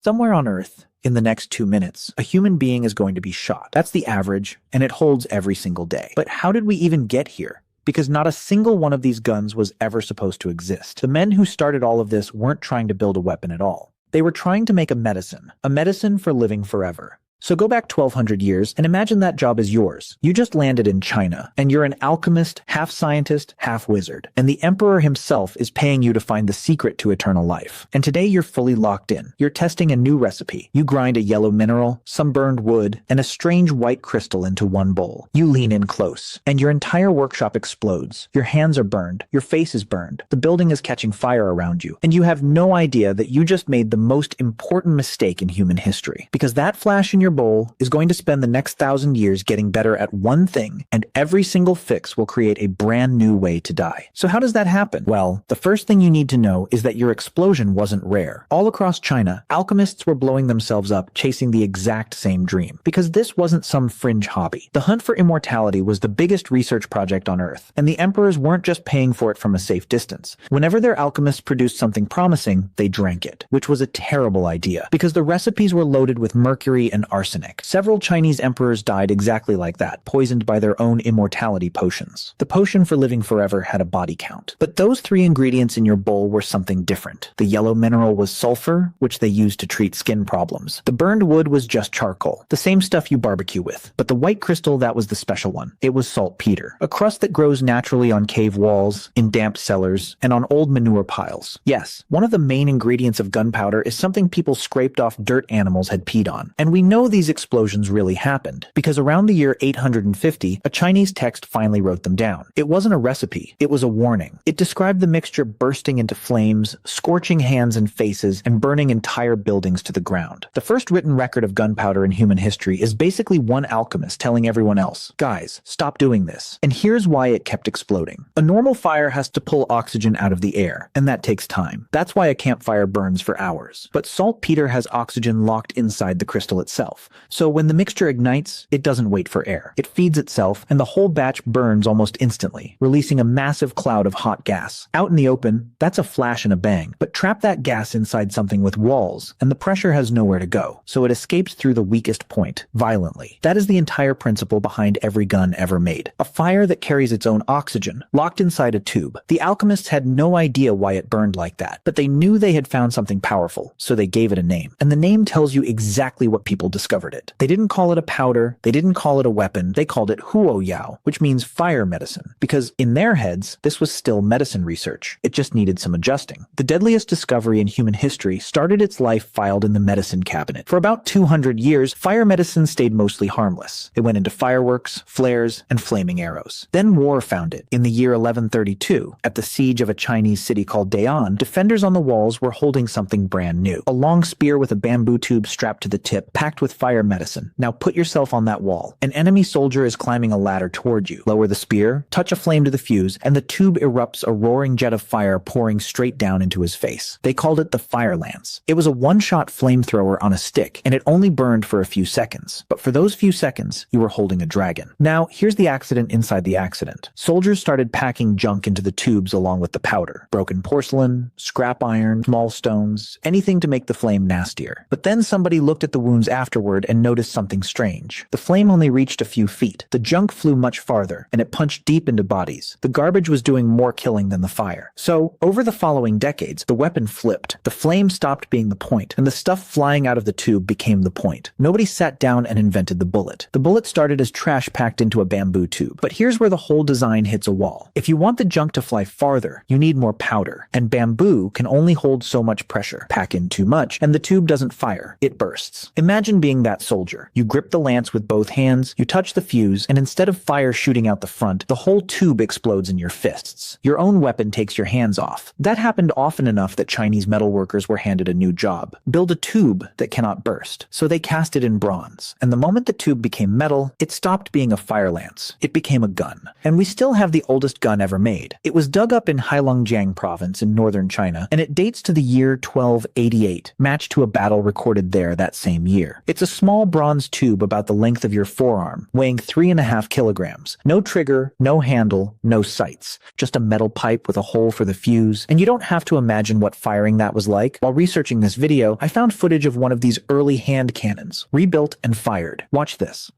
Somewhere on Earth, in the next 2 minutes, a human being is going to be shot. That's the average, and it holds every single day. But how did we even get here? Because not a single one of these guns was ever supposed to exist. The men who started all of this weren't trying to build a weapon at all. They were trying to make a medicine for living forever. So go back 1200 years and imagine that job is yours. You just landed in China, and you're an alchemist, half scientist, half wizard. And the emperor himself is paying you to find the secret to eternal life. And today you're fully locked in. You're testing a new recipe. You grind a yellow mineral, some burned wood, and a strange white crystal into one bowl. You lean in close, and your entire workshop explodes. Your hands are burned. Your face is burned. The building is catching fire around you. And you have no idea that you just made the most important mistake in human history. Because that flash in your bowl is going to spend the next 1,000 years getting better at one thing, and every single fix will create a brand new way to die. So how does that happen? Well, the first thing you need to know is that your explosion wasn't rare. All across China, alchemists were blowing themselves up chasing the exact same dream. Because this wasn't some fringe hobby. The hunt for immortality was the biggest research project on Earth, and the emperors weren't just paying for it from a safe distance. Whenever their alchemists produced something promising, they drank it, which was a terrible idea, because the recipes were loaded with mercury and arsenic. Several Chinese emperors died exactly like that, poisoned by their own immortality potions. The potion for living forever had a body count. But those 3 ingredients in your bowl were something different. The yellow mineral was sulfur, which they used to treat skin problems. The burned wood was just charcoal, the same stuff you barbecue with. But the white crystal, that was the special one. It was saltpeter, a crust that grows naturally on cave walls, in damp cellars, and on old manure piles. Yes, one of the main ingredients of gunpowder is something people scraped off dirt animals had peed on. And we know these explosions really happened, because around the year 850, a Chinese text finally wrote them down. It wasn't a recipe, it was a warning. It described the mixture bursting into flames, scorching hands and faces, and burning entire buildings to the ground. The first written record of gunpowder in human history is basically one alchemist telling everyone else, guys, stop doing this. And here's why it kept exploding. A normal fire has to pull oxygen out of the air, and that takes time. That's why a campfire burns for hours. But saltpeter has oxygen locked inside the crystal itself. So when the mixture ignites, it doesn't wait for air. It feeds itself, and the whole batch burns almost instantly, releasing a massive cloud of hot gas. Out in the open, that's a flash and a bang. But trap that gas inside something with walls, and the pressure has nowhere to go, so it escapes through the weakest point, violently. That is the entire principle behind every gun ever made. A fire that carries its own oxygen, locked inside a tube. The alchemists had no idea why it burned like that, but they knew they had found something powerful, so they gave it a name. And the name tells you exactly what people discovered it. They didn't call it a powder, they didn't call it a weapon, they called it huoyao, which means fire medicine, because in their heads, this was still medicine research. It just needed some adjusting. The deadliest discovery in human history started its life filed in the medicine cabinet. For about 200 years, fire medicine stayed mostly harmless. It went into fireworks, flares, and flaming arrows. Then war found it. In the year 1132, at the siege of a Chinese city called Dayan, defenders on the walls were holding something brand new. A long spear with a bamboo tube strapped to the tip, packed with fire medicine. Now put yourself on that wall. An enemy soldier is climbing a ladder toward you. Lower the spear, touch a flame to the fuse, and the tube erupts a roaring jet of fire pouring straight down into his face. They called it the fire lance. It was a one-shot flamethrower on a stick, and it only burned for a few seconds. But for those few seconds, you were holding a dragon. Now, here's the accident inside the accident. Soldiers started packing junk into the tubes along with the powder. Broken porcelain, scrap iron, small stones, anything to make the flame nastier. But then somebody looked at the wounds afterward and noticed something strange. The flame only reached a few feet. The junk flew much farther, and it punched deep into bodies. The garbage was doing more killing than the fire. So, over the following decades, the weapon flipped. The flame stopped being the point, and the stuff flying out of the tube became the point. Nobody sat down and invented the bullet. The bullet started as trash packed into a bamboo tube. But here's where the whole design hits a wall. If you want the junk to fly farther, you need more powder, and bamboo can only hold so much pressure. Pack in too much, and the tube doesn't fire. It bursts. Imagine being that soldier. You grip the lance with both hands, you touch the fuse, and instead of fire shooting out the front, the whole tube explodes in your fists. Your own weapon takes your hands off. That happened often enough that Chinese metalworkers were handed a new job. Build a tube that cannot burst. So they cast it in bronze. And the moment the tube became metal, it stopped being a fire lance. It became a gun. And we still have the oldest gun ever made. It was dug up in Heilongjiang province in northern China, and it dates to the year 1288, matched to a battle recorded there that same year. It's It's a small bronze tube about the length of your forearm, weighing 3.5 kilograms. No trigger, no handle, no sights. Just a metal pipe with a hole for the fuse. And you don't have to imagine what firing that was like. While researching this video, I found footage of one of these early hand cannons, rebuilt and fired. Watch this.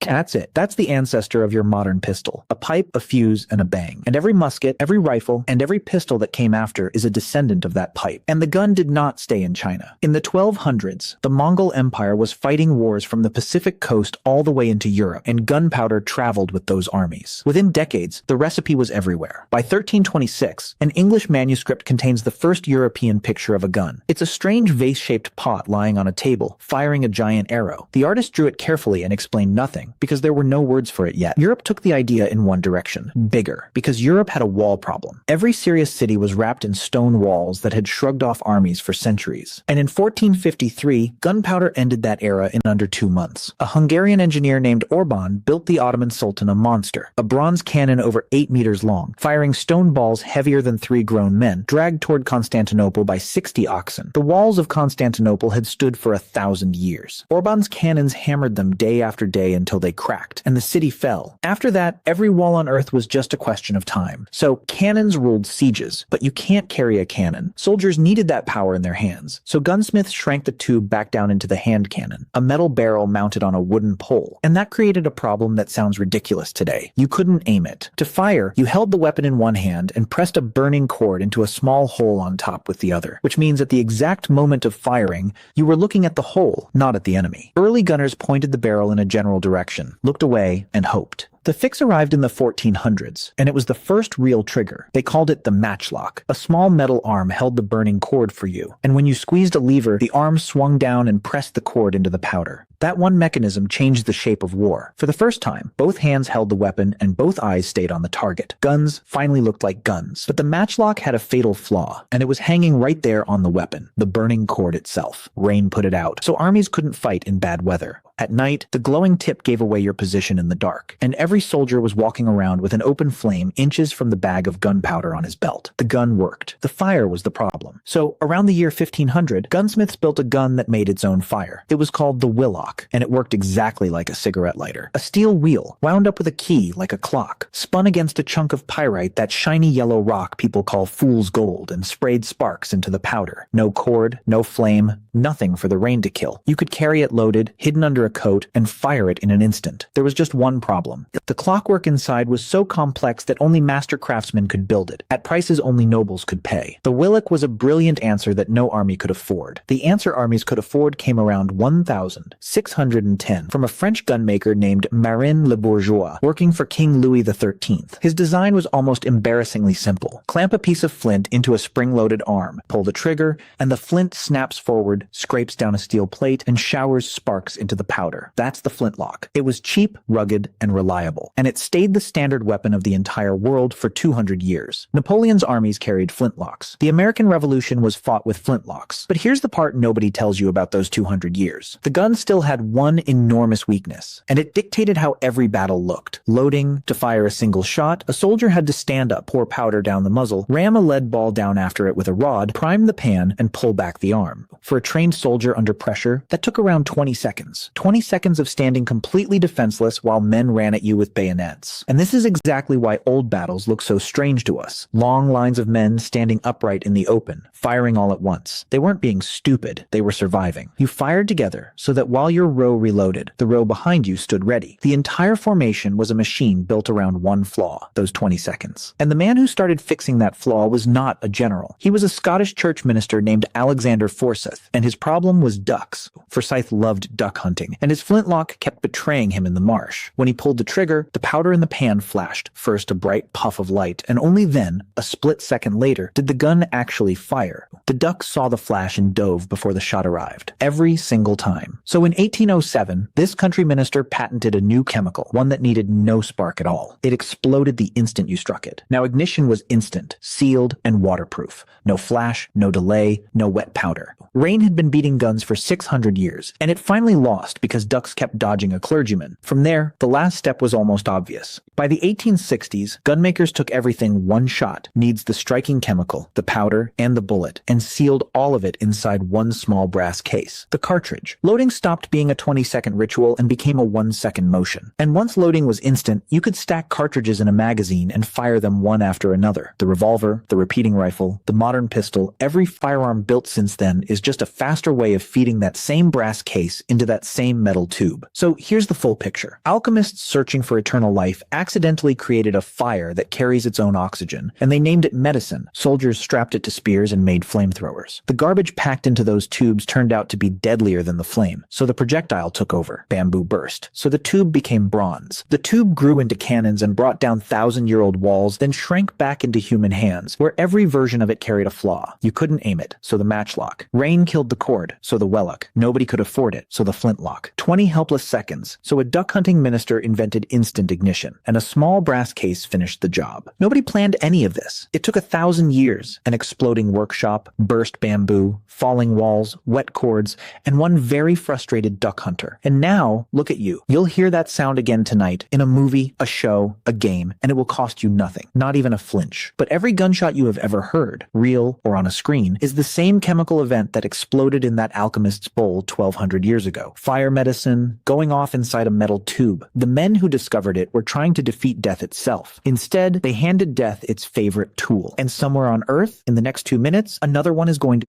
That's it. That's the ancestor of your modern pistol. A pipe, a fuse, and a bang. And every musket, every rifle, and every pistol that came after is a descendant of that pipe. And the gun did not stay in China. In the 1200s, the Mongol Empire was fighting wars from the Pacific coast all the way into Europe, and gunpowder traveled with those armies. Within decades, the recipe was everywhere. By 1326, an English manuscript contains the first European picture of a gun. It's a strange vase-shaped pot lying on a table, firing a giant arrow. The artist drew it carefully and explained nothing, because there were no words for it yet. Europe took the idea in one direction, bigger, because Europe had a wall problem. Every serious city was wrapped in stone walls that had shrugged off armies for centuries. And in 1453, gunpowder ended that era in under 2 months. A Hungarian engineer named Orban built the Ottoman Sultan a monster, a bronze cannon over 8 meters long, firing stone balls heavier than 3 grown men, dragged toward Constantinople by 60 oxen. The walls of Constantinople had stood for 1,000 years. Orban's cannons hammered them day after day until they cracked, and the city fell. After that, every wall on Earth was just a question of time. So cannons ruled sieges, but you can't carry a cannon. Soldiers needed that power in their hands, so gunsmiths shrank the tube back down into the hand cannon, a metal barrel mounted on a wooden pole. And that created a problem that sounds ridiculous today. You couldn't aim it. To fire, you held the weapon in one hand and pressed a burning cord into a small hole on top with the other, which means at the exact moment of firing, you were looking at the hole, not at the enemy. Early gunners pointed the barrel in a general direction, looked away, and hoped. The fix arrived in the 1400s, and it was the first real trigger. They called it the matchlock. A small metal arm held the burning cord for you, and when you squeezed a lever, the arm swung down and pressed the cord into the powder. That one mechanism changed the shape of war. For the first time, both hands held the weapon and both eyes stayed on the target. Guns finally looked like guns. But the matchlock had a fatal flaw, and it was hanging right there on the weapon, the burning cord itself. Rain put it out, so armies couldn't fight in bad weather. At night, the glowing tip gave away your position in the dark, and every soldier was walking around with an open flame inches from the bag of gunpowder on his belt. The gun worked. The fire was the problem. So, around the year 1500, gunsmiths built a gun that made its own fire. It was called the willock, and it worked exactly like a cigarette lighter. A steel wheel, wound up with a key like a clock, spun against a chunk of pyrite, that shiny yellow rock people call fool's gold, and sprayed sparks into the powder. No cord, no flame, nothing for the rain to kill. You could carry it loaded, hidden under a coat, and fire it in an instant. There was just one problem. The clockwork inside was so complex that only master craftsmen could build it, at prices only nobles could pay. The willock was a brilliant answer that no army could afford. The answer armies could afford came around 1610 from a French gunmaker named Marin Le Bourgeois, working for King Louis XIII. His design was almost embarrassingly simple. Clamp a piece of flint into a spring-loaded arm, pull the trigger, and the flint snaps forward, scrapes down a steel plate, and showers sparks into the powder. That's the flintlock. It was cheap, rugged, and reliable, and it stayed the standard weapon of the entire world for 200 years. Napoleon's armies carried flintlocks. The American Revolution was fought with flintlocks. But here's the part nobody tells you about those 200 years. The gun still had one enormous weakness, and it dictated how every battle looked. Loading, to fire a single shot, a soldier had to stand up, pour powder down the muzzle, ram a lead ball down after it with a rod, prime the pan, and pull back the arm. For a trained soldier under pressure, that took around 20 seconds. 20 seconds of standing completely defenseless while men ran at you with bayonets. And this is exactly why old battles look so strange to us. Long lines of men standing upright in the open, firing all at once. They weren't being stupid, they were surviving. You fired together so that while your row reloaded, the row behind you stood ready. The entire formation was a machine built around one flaw, those 20 seconds. And the man who started fixing that flaw was not a general. He was a Scottish church minister named Alexander Forsyth, and his problem was ducks. Forsyth loved duck hunting, and his flintlock kept betraying him in the marsh. When he pulled the trigger, the powder in the pan flashed, first a bright puff of light, and only then, a split second later, did the gun actually fire. The duck saw the flash and dove before the shot arrived. Every single time. So in 1807, this country minister patented a new chemical, one that needed no spark at all. It exploded the instant you struck it. Now ignition was instant, sealed, and waterproof. No flash, no delay, no wet powder. Rain had been beating guns for 600 years, and it finally lost because ducks kept dodging a clergyman. From there, the last step was almost obvious. By the 1860s, gunmakers took everything one shot, needs the striking chemical, the powder, and the bullet, and sealed all of it inside one small brass case, the cartridge. Loading stopped being a 20-second ritual and became a 1-second motion. And once loading was instant, you could stack cartridges in a magazine and fire them one after another. The revolver, the repeating rifle, the modern pistol, every firearm built since then is just a faster way of feeding that same brass case into that same metal tube. So here's the full picture. Alchemists searching for eternal life accidentally created a fire that carries its own oxygen, and they named it medicine. Soldiers strapped it to spears and made flamethrowers. The garbage packed into those tubes turned out to be deadlier than the flame, so the projectile took over. Bamboo burst, so the tube became bronze. The tube grew into cannons and brought down 1,000-year-old walls, then shrank back into human hands, where every version of it carried a flaw. You couldn't aim it, so the matchlock. Rain killed the cord, so the wellock. Nobody could afford it, so the flintlock. 20 helpless seconds, so a duck-hunting minister invented instant ignition, and a small brass case finished the job. Nobody planned any of this. It took 1,000 years, an exploding workshop, burst bamboo, falling walls, wet cords, and one very frustrated duck hunter. And now, look at you. You'll hear that sound again tonight in a movie, a show, a game, and it will cost you nothing, not even a flinch. But every gunshot you have ever heard, real or on a screen, is the same chemical event that exploded in that alchemist's bowl 1,200 years ago. Fire medicine, going off inside a metal tube. The men who discovered it were trying to defeat death itself. Instead, they handed death its favorite tool. And somewhere on Earth, in the next 2 minutes, another one is going to